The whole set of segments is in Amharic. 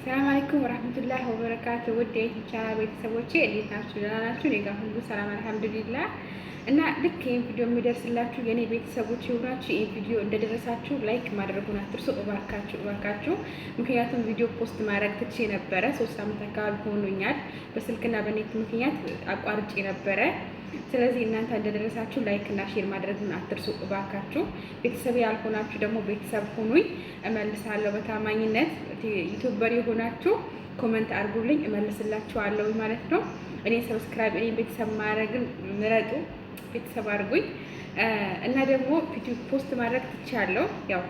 ሰላም አለይኩም ወራህመቱላሂ ወበረካቱ። ውድ የቻናሌ ቤተሰቦቼ እንዴት ናችሁ? ደህና ናችሁ? እኔ ጋር ሁሉ ሰላም አልሐምዱሊላህ። እና ልክ ይሄን ቪዲዮ የሚደርስላችሁ የኔ ቤተሰቦች ይሆናችሁ ይሄን ቪዲዮ እንደደረሳችሁ ላይክ ማድረጉን አትርሱ እባካችሁ። ምክንያቱም ቪዲዮ ፖስት ማድረግ ትቼ ነበረ። 3 ሳምንት አካባቢ ሆኖኛል። በስልክና በኔት ምክንያት አቋርጬ ነበረ። ስለዚህ እናንተ እንደደረሳችሁ ላይክ እና ሼር ማድረጉን አትርሱ እባካችሁ። ቤተሰብ ያልሆናችሁ ደግሞ ቤተሰብ ሁኑኝ፣ እመልሳለሁ በታማኝነት። ዩቲዩበር የሆናችሁ ኮሜንት አድርጉልኝ፣ እመልስላችኋለሁ ማለት ነው። እኔ ሰብስክራይብ እኔ ቤተሰብ ማድረግን ምረጡ፣ ቤተሰብ አድርጉኝ። እና ደግሞ ቪዲዮ ፖስት ማድረግ ትቻለሁ። ያው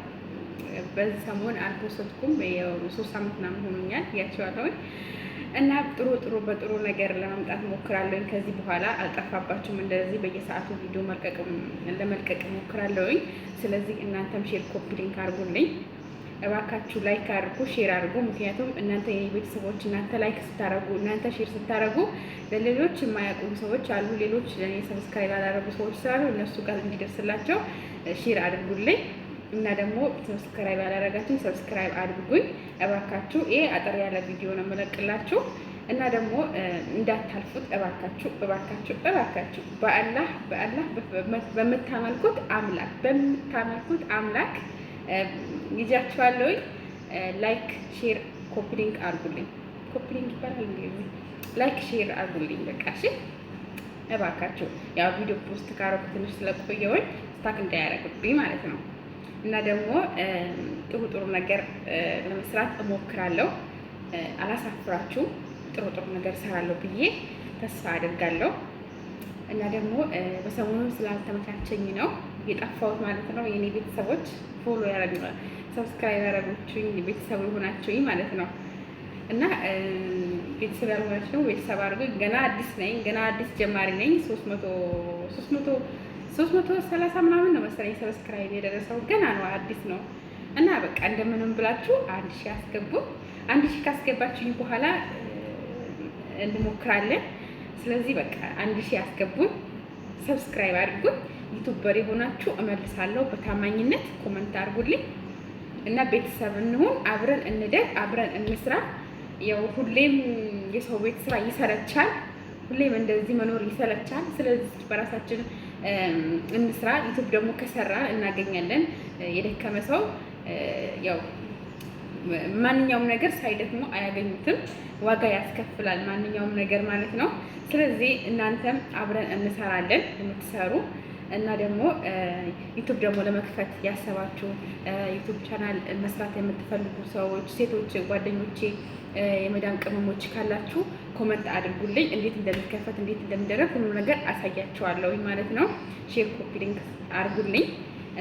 በዚህ ሰሞን አልፖስትኩም፣ ያው 3 ሳምንት ምናምን ሆኖኛል ያቸዋለሁኝ። እና በጥሩ ነገር ለማምጣት ሞክራለሁ። ከዚህ በኋላ አልጠፋባችሁም። እንደዚህ በየሰዓቱ ቪዲዮ ለመልቀቅ ሞክራለሁኝ። ስለዚህ እናንተም ሼር ኮፒ ሊንክ አድርጉልኝ እባካችሁ፣ ላይክ አድርጉ፣ ሼር አድርጉ። ምክንያቱም እናንተ የኔ ቤተሰቦች እናንተ ላይክ ስታረጉ፣ እናንተ ሼር ስታረጉ ለሌሎች የማያውቁ ሰዎች አሉ፣ ሌሎች ለኔ ሰብስክራይብ ያላደረጉ ሰዎች ስላሉ እነሱ ጋር እንዲደርስላቸው ሼር አድርጉልኝ። እና ደግሞ ሰብስክራይብ ያላደረጋችሁ ሰብስክራይብ አድርጉኝ እባካችሁ። ይሄ አጠር ያለ ቪዲዮ ነው የምለቅላችሁ። እና ደግሞ እንዳታልፉት እባካችሁ በአላህ በምታመልኩት አምላክ ይጃችኋለሁ። ላይክ ሼር ኮፒ ሊንክ አድርጉልኝ። ኮፒ ሊንክ ይባላል እንዴ? ላይክ ሼር አድርጉልኝ በቃ እሺ እባካችሁ። ያው ቪዲዮ ፖስት ካረኩ ትንሽ ስለቆየሁኝ ስታክ እንዳያረግብኝ ማለት ነው። እና ደግሞ ጥሩ ነገር ለመስራት እሞክራለሁ። አላሳፍራችሁም። ጥሩ ነገር እሰራለሁ ብዬ ተስፋ አደርጋለሁ። እና ደግሞ በሰሞኑ ስላልተመቻቸኝ ነው የጠፋሁት ማለት ነው። የኔ ቤተሰቦች ፎሎ ያደረጉኝ፣ ሰብስክራይብ ያደረጉኝ ቤተሰብ የሆናችሁኝ ማለት ነው። እና ቤተሰብ ያልሆናችሁ ቤተሰብ አድርጉኝ። ገና አዲስ ጀማሪ ነኝ። 330 ምናምን ነው መሰለኝ ሰብስክራይብ የደረሰው። ገና ነው፣ አዲስ ነው። እና በቃ እንደምንም ብላችሁ 1000 አስገቡ። 1000 ካስገባችሁኝ በኋላ እንሞክራለን። ስለዚህ በቃ 1000 አስገቡኝ፣ ሰብስክራይብ አድርጉኝ። ዩቲዩበር የሆናችሁ እመልሳለሁ በታማኝነት። ኮሜንት አድርጉልኝ እና ቤተሰብ እንሁን፣ አብረን እንደግ፣ አብረን እንስራ። ያው ሁሌም የሰው ቤት ስራ ይሰለቻል፣ ሁሌም እንደዚህ መኖር ይሰለቻል። ስለዚህ በራሳችን እንስራ። ዩቲዩብ ደግሞ ከሰራ እናገኛለን። የደከመ ሰው ያው ማንኛውም ነገር ሳይደክሙ አያገኙትም፣ ዋጋ ያስከፍላል ማንኛውም ነገር ማለት ነው። ስለዚህ እናንተም አብረን እንሰራለን የምትሰሩ እና ደግሞ ዩቲዩብ ደግሞ ለመክፈት ያሰባችሁ ዩቲዩብ ቻናል መስራት የምትፈልጉ ሰዎች፣ ሴቶች ጓደኞቼ፣ የመዳም ቅመሞች ካላችሁ ኮመንት አድርጉልኝ። እንዴት እንደሚከፈት እንዴት እንደሚደረግ ሁሉ ነገር አሳያችኋለሁ ማለት ነው። ሼር ኮፒ ሊንክ አድርጉልኝ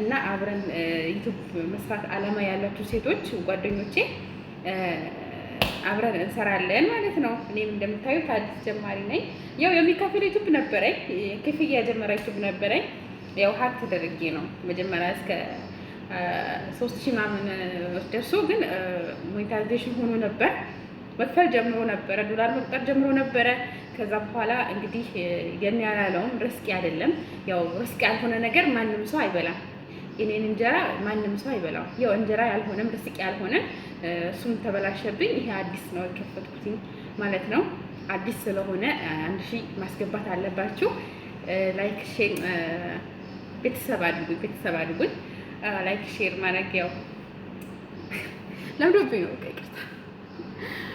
እና አብረን ዩቲዩብ መስራት አላማ ያላችሁ ሴቶች ጓደኞቼ አብረን እንሰራለን ማለት ነው። እኔም እንደምታዩት አዲስ ጀማሪ ነኝ። ያው የሚከፍል ዩቲዩብ ነበረኝ፣ ክፍያ ጀመረ ዩቲዩብ ነበረኝ። ያው ሀክ ተደርጌ ነው መጀመሪያ እስከ 3000 ምናምን ደርሶ፣ ግን ሞኔታይዜሽን ሆኖ ነበር፣ መክፈል ጀምሮ ነበረ፣ ዶላር መቁጠር ጀምሮ ነበረ። ከዛ በኋላ እንግዲህ የኔ ያላለውም ርስቂ አይደለም። ያው ርስቂ ያልሆነ ነገር ማንም ሰው አይበላም። የኔን እንጀራ ማንም ሰው አይበላው። ያው እንጀራ ያልሆነም ርስቂ ያልሆነ እሱም ተበላሸብኝ። ይሄ አዲስ ነው የከፈትኩትኝ ማለት ነው። አዲስ ስለሆነ 1000 ማስገባት አለባችሁ። ላይክ ሼር ቤተሰብ አድርጉኝ። ላይክ ሼር ማድረግ ያው ለምዶብኝ ነው። ይቅርታ